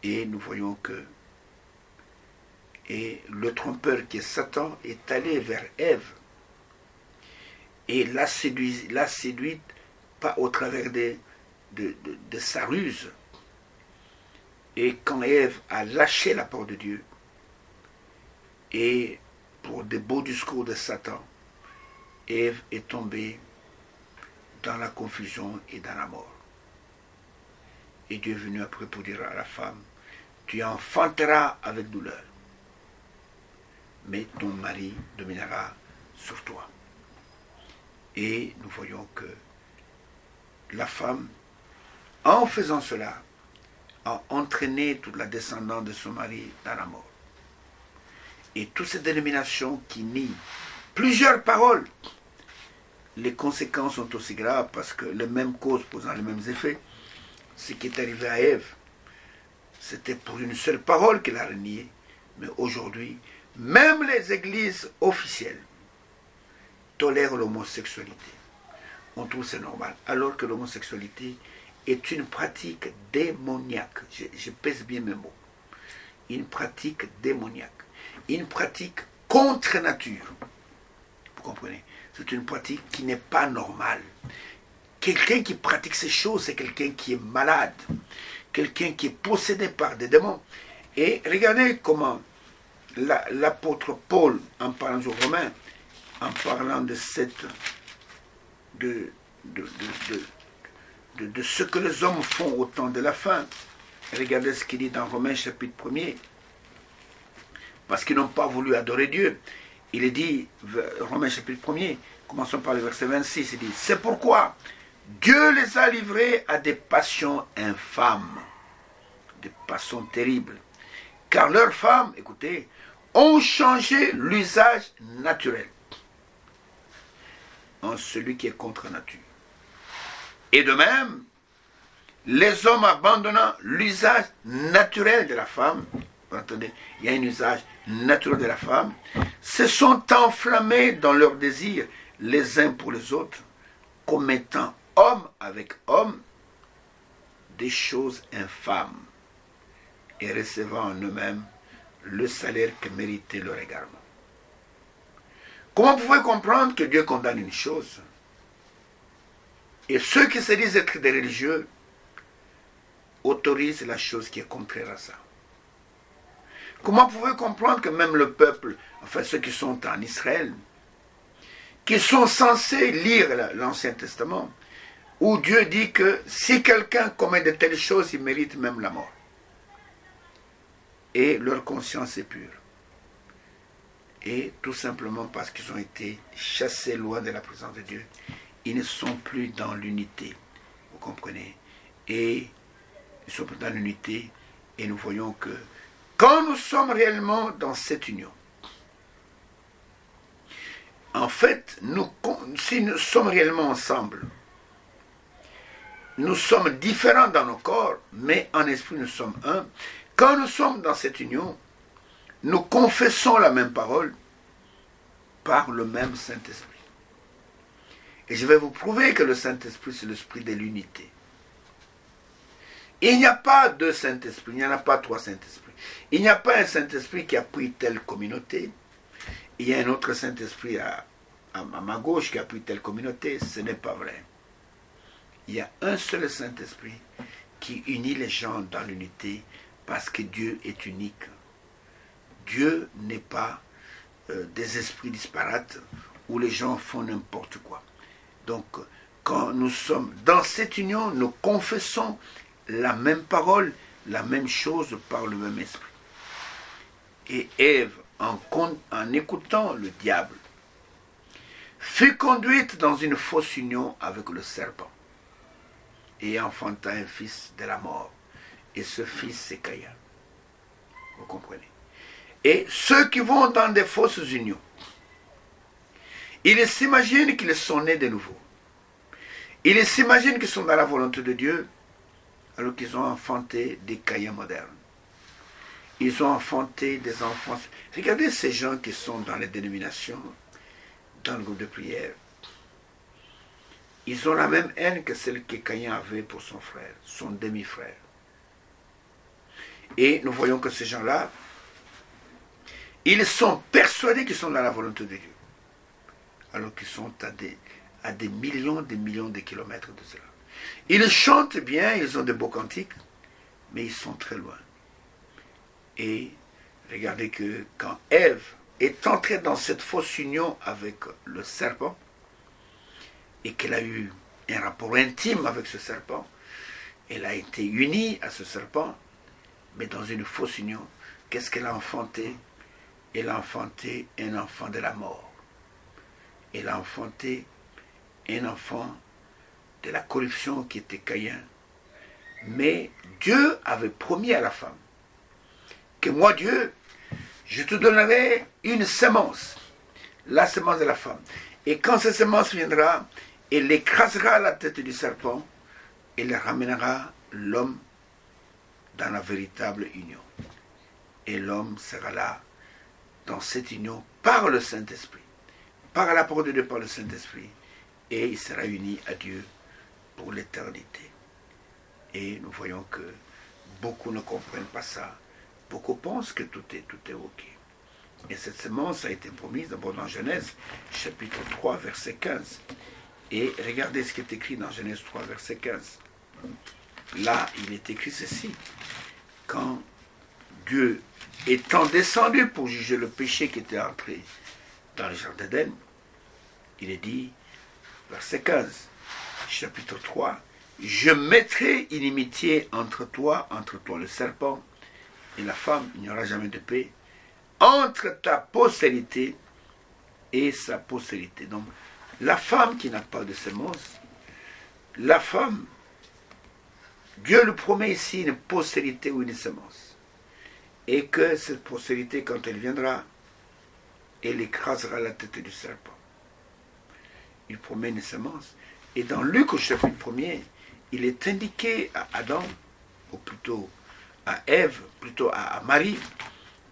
Et nous voyons que le trompeur qui est Satan est allé vers Ève et l'a séduite pas au travers de sa ruse. Et quand Ève a lâché la parole de Dieu, et pour des beaux discours de Satan, Ève est tombée dans la confusion et dans la mort. Et Dieu est venu après pour dire à la femme, tu enfanteras avec douleur, mais ton mari dominera sur toi. Et nous voyons que la femme, en faisant cela, a entraîné toute la descendance de son mari dans la mort. Et toutes ces dénominations qui nient plusieurs paroles, les conséquences sont aussi graves parce que les mêmes causes posant les mêmes effets, ce qui est arrivé à Ève, c'était pour une seule parole qu'elle a renié, mais aujourd'hui, même les églises officielles tolèrent l'homosexualité. On trouve c'est normal, alors que l'homosexualité est une pratique démoniaque. Je pèse bien mes mots. Une pratique démoniaque. Une pratique contre nature. Vous comprenez? C'est une pratique qui n'est pas normale. Quelqu'un qui pratique ces choses, c'est quelqu'un qui est malade. Quelqu'un qui est possédé par des démons. Et regardez comment l'apôtre Paul, en parlant aux Romains, en parlant de ce que les hommes font au temps de la fin. Regardez ce qu'il dit dans Romains chapitre 1er. Parce qu'ils n'ont pas voulu adorer Dieu. Il est dit, Romains chapitre 1er, commençons par le verset 26, il dit, c'est pourquoi Dieu les a livrés à des passions infâmes, des passions terribles. Car leurs femmes, écoutez, ont changé l'usage naturel en celui qui est contre nature. Et de même, les hommes abandonnant l'usage naturel de la femme, vous entendez, il y a un usage naturel de la femme, se sont enflammés dans leurs désirs les uns pour les autres, commettant homme avec homme des choses infâmes et recevant en eux-mêmes le salaire que méritait leur égarement. Comment vous pouvez comprendre que Dieu condamne une chose et ceux qui se disent être des religieux autorisent la chose qui est contraire à ça? Comment vous pouvez comprendre que même le peuple, enfin ceux qui sont en Israël, qui sont censés lire l'Ancien Testament, où Dieu dit que si quelqu'un commet de telles choses, il mérite même la mort. Et leur conscience est pure. Et tout simplement parce qu'ils ont été chassés loin de la présence de Dieu, ils ne sont plus dans l'unité. Vous comprenez? Et ils sont plus dans l'unité. Et nous voyons que quand nous sommes réellement dans cette union, en fait, si nous sommes réellement ensemble, nous sommes différents dans nos corps, mais en esprit nous sommes un. Quand nous sommes dans cette union, nous confessons la même parole par le même Saint-Esprit. Et je vais vous prouver que le Saint-Esprit, c'est l'esprit de l'unité. Il n'y a pas deux Saint-Esprits, il n'y en a pas trois Saint-Esprits. Il n'y a pas un Saint-Esprit qui a pris telle communauté. Il y a un autre Saint-Esprit à ma gauche qui a pris telle communauté. Ce n'est pas vrai. Il y a un seul Saint-Esprit qui unit les gens dans l'unité parce que Dieu est unique. Dieu n'est pas des esprits disparates où les gens font n'importe quoi. Donc, quand nous sommes dans cette union, nous confessons la même parole, la même chose par le même esprit. Et Ève, en écoutant le diable, fut conduite dans une fausse union avec le serpent et enfanta un fils de la mort. Et ce fils, c'est Caïn. Vous comprenez? Et ceux qui vont dans des fausses unions, ils s'imaginent qu'ils sont nés de nouveau. Ils s'imaginent qu'ils sont dans la volonté de Dieu, alors qu'ils ont enfanté des Caïns modernes. Ils ont enfanté des enfants. Regardez ces gens qui sont dans les dénominations, dans le groupe de prière. Ils ont la même haine que celle que Caïn avait pour son frère, son demi-frère. Et nous voyons que ces gens-là, ils sont persuadés qu'ils sont dans la volonté de Dieu, alors qu'ils sont à des millions de kilomètres de cela. Ils chantent bien, ils ont de beaux cantiques, mais ils sont très loin. Et regardez que quand Ève est entrée dans cette fausse union avec le serpent, et qu'elle a eu un rapport intime avec ce serpent, elle a été unie à ce serpent, mais dans une fausse union, qu'est-ce qu'elle a enfanté? Elle a enfanté un enfant de la mort. Elle a enfanté un enfant de la corruption qui était Caïn. Mais Dieu avait promis à la femme que moi, Dieu, je te donnerai une semence, la semence de la femme. Et quand cette semence viendra, elle écrasera la tête du serpent et elle ramènera l'homme dans la véritable union. Et l'homme sera là, dans cette union, par le Saint-Esprit, par la parole de Dieu, par le Saint-Esprit, et il sera uni à Dieu pour l'éternité. Et nous voyons que beaucoup ne comprennent pas ça. Beaucoup pensent que tout est OK. Et cette semence a été promise d'abord dans Genèse, chapitre 3, verset 15. Et regardez ce qui est écrit dans Genèse 3, verset 15. Là, il est écrit ceci. Quand Dieu étant descendu pour juger le péché qui était entré dans le jardin d'Éden, il est dit, verset 15, chapitre 3, « Je mettrai inimitié entre toi le serpent, et la femme, il n'y aura jamais de paix, entre ta postérité et sa postérité. » Donc, la femme qui n'a pas de semence, la femme, Dieu lui promet ici une postérité ou une semence. Et que cette postérité, quand elle viendra, elle écrasera la tête du serpent. Il promet une semence. Et dans Luc au chapitre 1er, il est indiqué à Adam, ou plutôt à Ève, plutôt à Marie,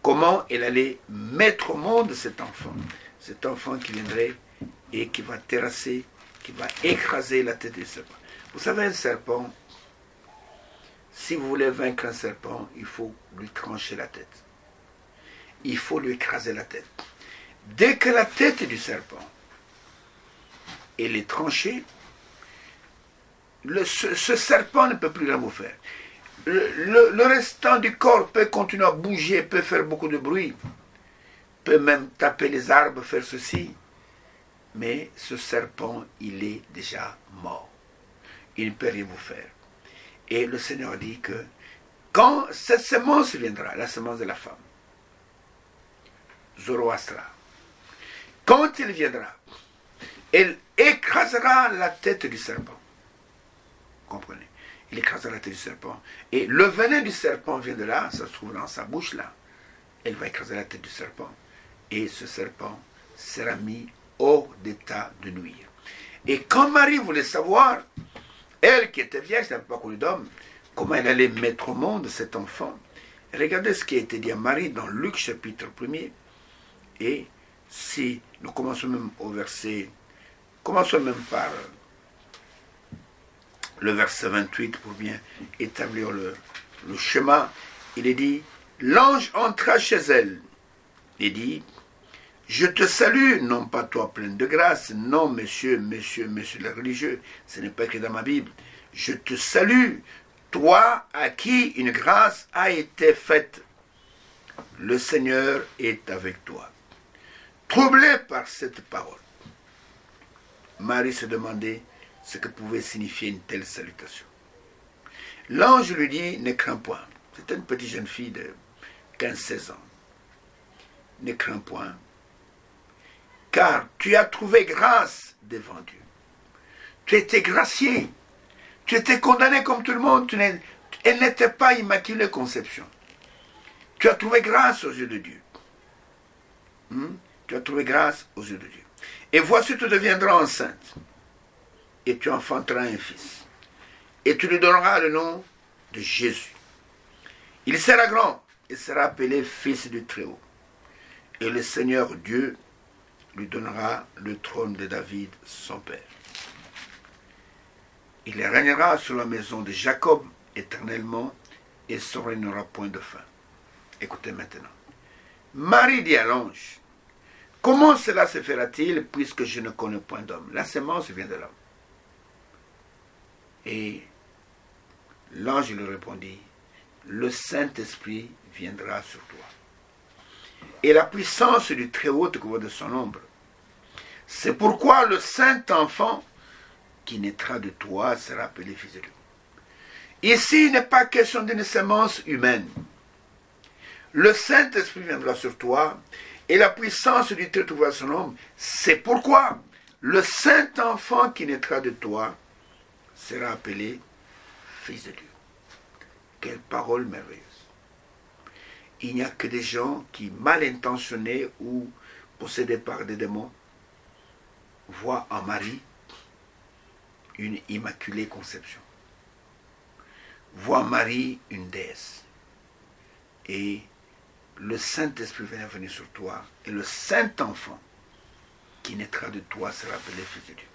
comment elle allait mettre au monde cet enfant qui viendrait et qui va terrasser, qui va écraser la tête du serpent. Vous savez, un serpent, si vous voulez vaincre un serpent, il faut lui trancher la tête. Il faut lui écraser la tête. Dès que la tête du serpent elle est tranchée, ce serpent ne peut plus rien vous faire. Le restant du corps peut continuer à bouger, peut faire beaucoup de bruit, peut même taper les arbres, faire ceci. Mais ce serpent, il est déjà mort. Il ne peut rien vous faire. Et le Seigneur dit que quand cette semence viendra, la semence de la femme, Zoroastra, quand il viendra, elle écrasera la tête du serpent. Comprenez? Il écrasera la tête du serpent. Et le venin du serpent vient de là, ça se trouve dans sa bouche là. Elle va écraser la tête du serpent. Et ce serpent sera mis hors d'état de nuire. Et quand Marie voulait savoir, elle qui était vierge, n'avait pas connu d'homme, comment elle allait mettre au monde cet enfant, regardez ce qui a été dit à Marie dans Luc chapitre 1er. Et si nous commençons même au verset, commençons même par le verset 28 pour bien établir le schéma. Il est dit, l'ange entra chez elle et dit, je te salue, non pas toi pleine de grâce, non monsieur les religieux, ce n'est pas écrit dans ma Bible, je te salue, toi à qui une grâce a été faite, le Seigneur est avec toi. Troublé par cette parole, Marie se demandait ce que pouvait signifier une telle salutation. L'ange lui dit, ne crains point. C'était une petite jeune fille de 15-16 ans. Ne crains point, car tu as trouvé grâce devant Dieu. Tu étais gracié. Tu étais condamné comme tout le monde. Elle n'était pas immaculée conception. Tu as trouvé grâce aux yeux de Dieu. Tu as trouvé grâce aux yeux de Dieu. Et voici, tu deviendras enceinte. Et tu enfanteras un fils. Et tu lui donneras le nom de Jésus. Il sera grand et sera appelé fils du Très-Haut. Et le Seigneur Dieu lui donnera le trône de David, son père. Il régnera sur la maison de Jacob éternellement et son règne n'aura point de fin. Écoutez maintenant. Marie dit à l'ange, comment cela se fera-t-il puisque je ne connais point d'homme? La sémence vient de l'homme. Et l'ange lui répondit, le Saint-Esprit viendra sur toi. Et la puissance du Très-Haut te couvre de son ombre. C'est pourquoi le Saint-Enfant qui naîtra de toi sera appelé fils de Dieu. Ici, il n'est pas question d'une sémence humaine. Le Saint-Esprit viendra sur toi et la puissance du Très-Haut te couvre de son ombre. C'est pourquoi le Saint-Enfant qui naîtra de toi sera appelé fils de Dieu. Quelle parole merveilleuse. Il n'y a que des gens qui, mal intentionnés ou possédés par des démons, voient en Marie une immaculée conception. Voient en Marie une déesse. Et le Saint-Esprit va venir sur toi et le Saint-Enfant qui naîtra de toi sera appelé fils de Dieu.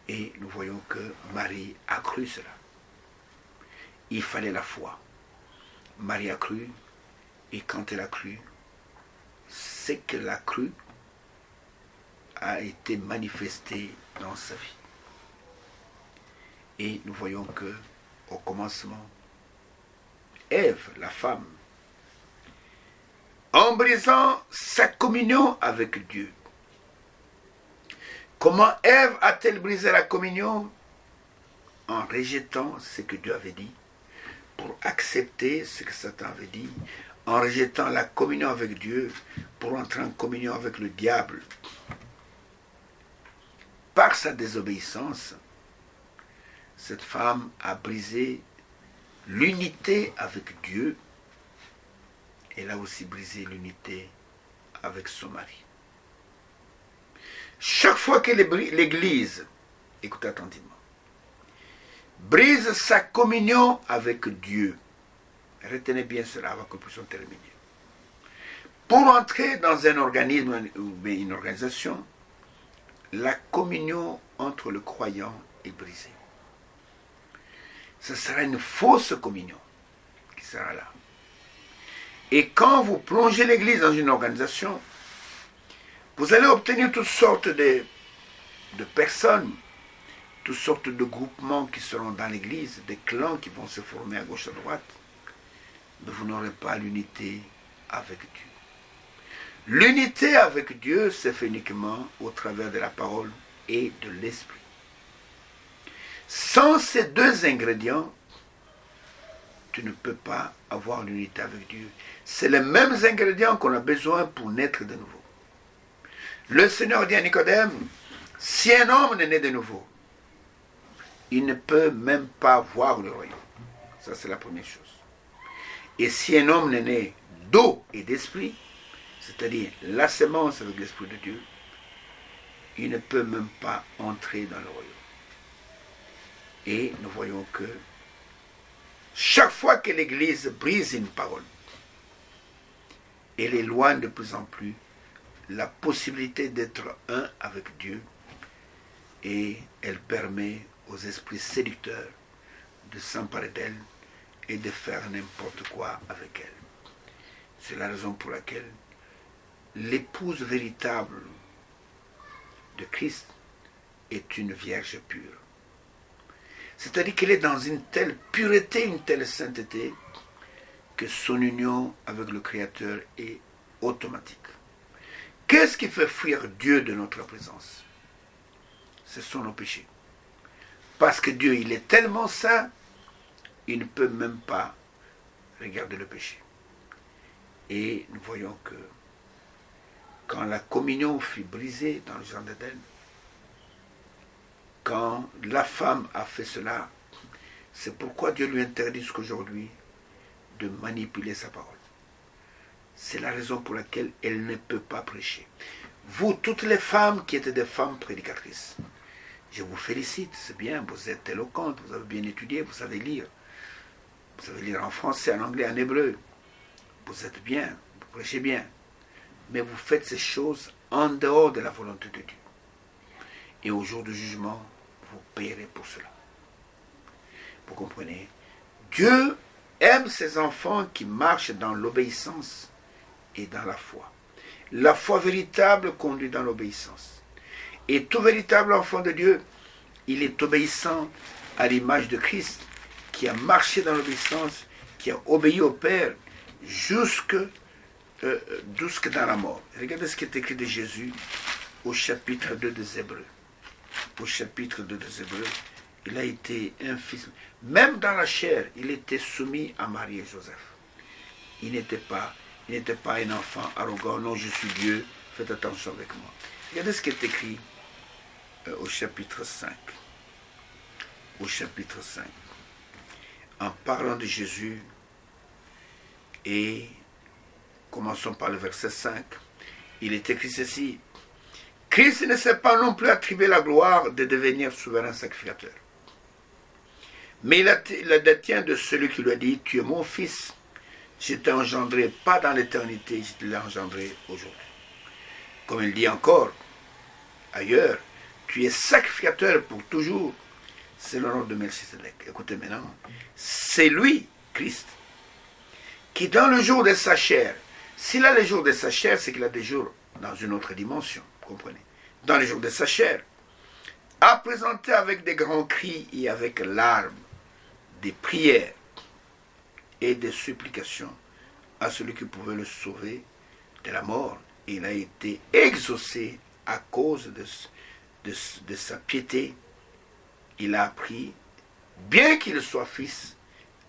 Et nous voyons que Marie a cru cela. Il fallait la foi. Marie a cru, et quand elle a cru, ce qu'elle a cru a été manifesté dans sa vie. Et nous voyons que, au commencement, Ève, la femme, en brisant sa communion avec Dieu. Comment Ève a-t-elle brisé la communion? En rejetant ce que Dieu avait dit, pour accepter ce que Satan avait dit, en rejetant la communion avec Dieu, pour entrer en communion avec le diable. Par sa désobéissance, cette femme a brisé l'unité avec Dieu. Elle a aussi brisé l'unité avec son mari. Chaque fois que l'Église, écoutez attentivement, brise sa communion avec Dieu, retenez bien cela avant que nous puissions terminer. Pour entrer dans un organisme ou une organisation, la communion entre le croyant est brisée. Ce sera une fausse communion qui sera là. Et quand vous plongez l'Église dans une organisation, vous allez obtenir toutes sortes de personnes, toutes sortes de groupements qui seront dans l'Église, des clans qui vont se former à gauche à droite, mais vous n'aurez pas l'unité avec Dieu. L'unité avec Dieu se fait uniquement au travers de la parole et de l'esprit. Sans ces deux ingrédients, tu ne peux pas avoir l'unité avec Dieu. C'est les mêmes ingrédients qu'on a besoin pour naître de nouveau. Le Seigneur dit à Nicodème, si un homme n'est né de nouveau, il ne peut même pas voir le royaume. Ça, c'est la première chose. Et si un homme n'est né d'eau et d'esprit, c'est-à-dire la sémence avec l'Esprit de Dieu, il ne peut même pas entrer dans le royaume. Et nous voyons que chaque fois que l'Église brise une parole, elle éloigne de plus en plus la possibilité d'être un avec Dieu et elle permet aux esprits séducteurs de s'emparer d'elle et de faire n'importe quoi avec elle. C'est la raison pour laquelle l'épouse véritable de Christ est une vierge pure. C'est-à-dire qu'il est dans une telle pureté, une telle sainteté, que son union avec le Créateur est automatique. Qu'est-ce qui fait fuir Dieu de notre présence? Ce sont nos péchés. Parce que Dieu, il est tellement saint, il ne peut même pas regarder le péché. Et nous voyons que quand la communion fut brisée dans le jardin d'Éden, quand la femme a fait cela, c'est pourquoi Dieu lui interdit jusqu'aujourd'hui de manipuler sa parole. C'est la raison pour laquelle elle ne peut pas prêcher. Vous, toutes les femmes qui étaient des femmes prédicatrices, je vous félicite, c'est bien, vous êtes éloquentes, vous avez bien étudié, vous savez lire. Vous savez lire en français, en anglais, en hébreu. Vous êtes bien, vous prêchez bien. Mais vous faites ces choses en dehors de la volonté de Dieu. Et au jour du jugement, vous paierez pour cela. Vous comprenez? Dieu aime ses enfants qui marchent dans l'obéissance et dans la foi. La foi véritable conduit dans l'obéissance. Et tout véritable enfant de Dieu, il est obéissant à l'image de Christ, qui a marché dans l'obéissance, qui a obéi au Père jusque dans la mort. Regardez ce qui est écrit de Jésus au chapitre 2 des Hébreux. Au chapitre 2 des Hébreux, il a été un fils. Même dans la chair, il était soumis à Marie et Joseph. Il n'était pas un enfant arrogant. Non, je suis Dieu, faites attention avec moi. Regardez ce qui est écrit au chapitre 5. Au chapitre 5. En parlant de Jésus, et commençons par le verset 5, il est écrit ceci: Christ ne s'est pas non plus attribué la gloire de devenir souverain sacrificateur, mais il la détient de celui qui lui a dit: tu es mon fils, je t'ai engendré pas dans l'éternité, je te l'ai engendré aujourd'hui. Comme il dit encore ailleurs, tu es sacrificateur pour toujours, c'est l'ordre de Melchisedec. Écoutez maintenant, c'est lui, Christ, qui dans le jour de sa chair, s'il a les jours de sa chair, c'est qu'il a des jours dans une autre dimension, vous comprenez? Dans les jours de sa chair, a présenté avec des grands cris et avec larmes, des prières et des supplications à celui qui pouvait le sauver de la mort. Et il a été exaucé à cause de sa piété. Il a appris, bien qu'il soit fils,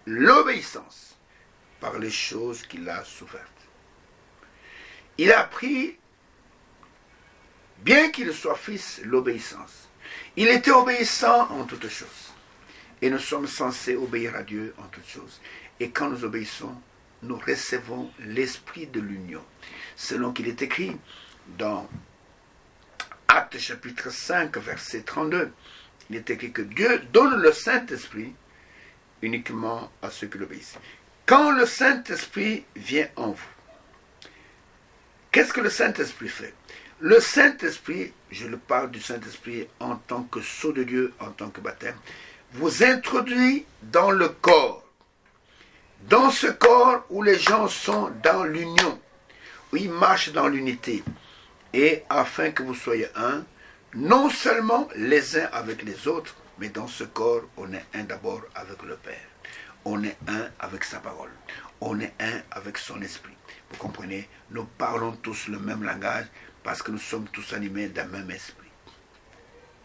l'obéissance par les choses qu'il a souffertes. Il a appris, bien qu'il soit fils, l'obéissance. Il était obéissant en toutes choses. Et nous sommes censés obéir à Dieu en toutes choses. Et quand nous obéissons, nous recevons l'esprit de l'union. Selon qu'il est écrit dans Actes chapitre 5, verset 32, il est écrit que Dieu donne le Saint-Esprit uniquement à ceux qui l'obéissent. Quand le Saint-Esprit vient en vous, qu'est-ce que le Saint-Esprit fait? Le Saint-Esprit, je le parle du Saint-Esprit en tant que sceau de Dieu, en tant que baptême, vous introduit dans le corps. Dans ce corps où les gens sont dans l'union, où ils marchent dans l'unité. Et afin que vous soyez un, non seulement les uns avec les autres, mais dans ce corps, on est un d'abord avec le Père. On est un avec sa parole. On est un avec son esprit. Vous comprenez? Nous parlons tous le même langage parce que nous sommes tous animés d'un même esprit.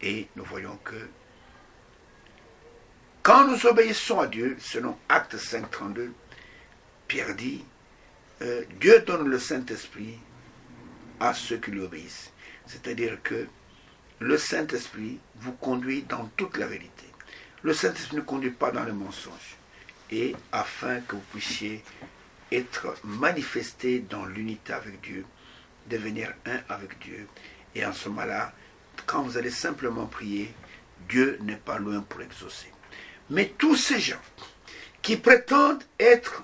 Et nous voyons que quand nous obéissons à Dieu, selon Actes 5, 32, Pierre dit, Dieu donne le Saint-Esprit à ceux qui lui obéissent. C'est-à-dire que le Saint-Esprit vous conduit dans toute la vérité. Le Saint-Esprit ne conduit pas dans le mensonge. Et afin que vous puissiez être manifesté dans l'unité avec Dieu, devenir un avec Dieu. Et en ce moment-là, quand vous allez simplement prier, Dieu n'est pas loin pour exaucer. Mais tous ces gens qui prétendent être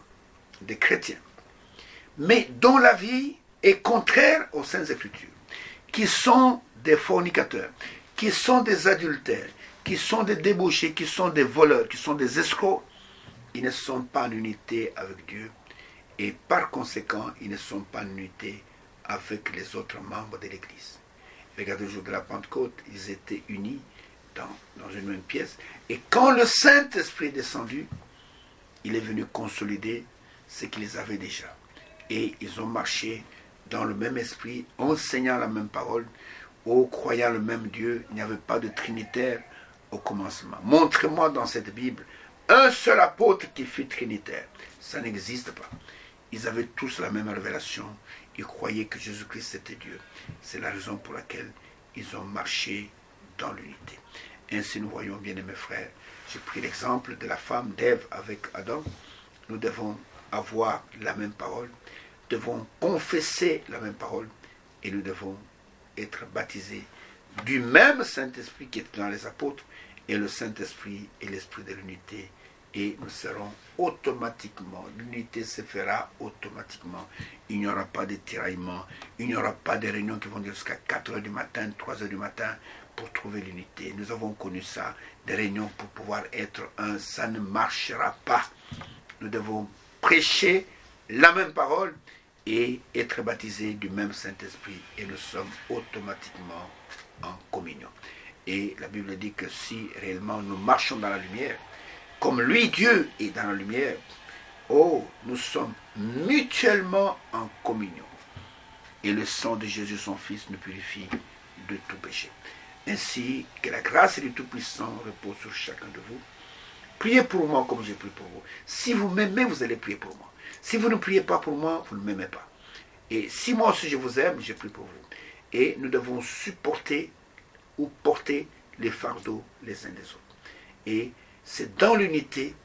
des chrétiens, mais dont la vie est contraire aux Saintes Écritures, qui sont des fornicateurs, qui sont des adultères, qui sont des débauchés, qui sont des voleurs, qui sont des escrocs, ils ne sont pas en unité avec Dieu et par conséquent, ils ne sont pas en unité avec les autres membres de l'Église. Regardez le jour de la Pentecôte, ils étaient unis dans une même pièce. Et quand le Saint-Esprit est descendu, il est venu consolider ce qu'ils avaient déjà. Et ils ont marché dans le même esprit, enseignant la même parole, croyant le même Dieu. Il n'y avait pas de trinitaire au commencement. Montrez-moi dans cette Bible un seul apôtre qui fut trinitaire. Ça n'existe pas. Ils avaient tous la même révélation. Ils croyaient que Jésus-Christ était Dieu. C'est la raison pour laquelle ils ont marché dans l'unité. Ainsi nous voyons, bien aimés frères, j'ai pris l'exemple de la femme d'Ève avec Adam. Nous devons avoir la même parole, devons confesser la même parole et nous devons être baptisés du même Saint-Esprit qui est dans les apôtres, et le Saint-Esprit est l'Esprit de l'unité, et nous serons automatiquement, l'unité se fera automatiquement. Il n'y aura pas de tiraillement, il n'y aura pas de réunions qui vont dire jusqu'à 4 heures du matin, 3 heures du matin pour trouver l'unité. Nous avons connu ça, des réunions pour pouvoir être un, ça ne marchera pas. Nous devons prêcher la même parole et être baptisés du même Saint-Esprit, et nous sommes automatiquement en communion. Et la Bible dit que si réellement nous marchons dans la lumière, comme lui, Dieu, est dans la lumière, nous sommes mutuellement en communion. Et le sang de Jésus, son Fils, nous purifie de tout péché. Ainsi, que la grâce du Tout-Puissant repose sur chacun de vous. Priez pour moi comme j'ai prié pour vous. Si vous m'aimez, vous allez prier pour moi. Si vous ne priez pas pour moi, vous ne m'aimez pas. Et si moi aussi je vous aime, je prie pour vous. Et nous devons supporter ou porter les fardeaux les uns des autres. Et c'est dans l'unité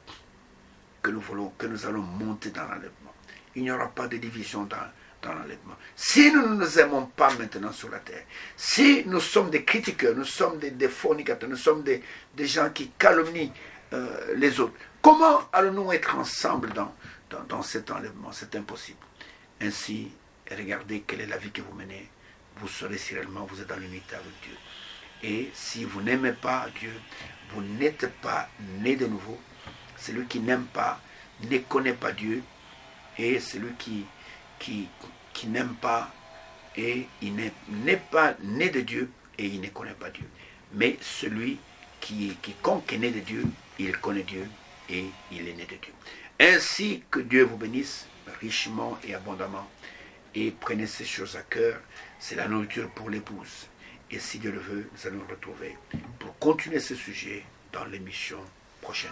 que nous allons monter dans l'enlèvement. Il n'y aura pas de division dans l'enlèvement. Si nous ne nous aimons pas maintenant sur la terre, si nous sommes des critiqueurs, nous sommes des fornicateurs, nous sommes des gens qui calomnient les autres, comment allons-nous être ensemble dans cet enlèvement? C'est impossible. Ainsi, regardez quelle est la vie que vous menez. Vous saurez si réellement vous êtes dans l'unité avec Dieu. Et si vous n'aimez pas Dieu, vous n'êtes pas né de nouveau. Celui qui n'aime pas ne connaît pas Dieu. Et celui qui n'aime pas, et il n'est pas né de Dieu, et il ne connaît pas Dieu. Mais celui quiconque est né de Dieu, il connaît Dieu, et il est né de Dieu. Ainsi que Dieu vous bénisse richement et abondamment. Et prenez ces choses à cœur. C'est la nourriture pour l'épouse. Et si Dieu le veut, nous allons nous retrouver pour continuer ce sujet dans l'émission prochaine.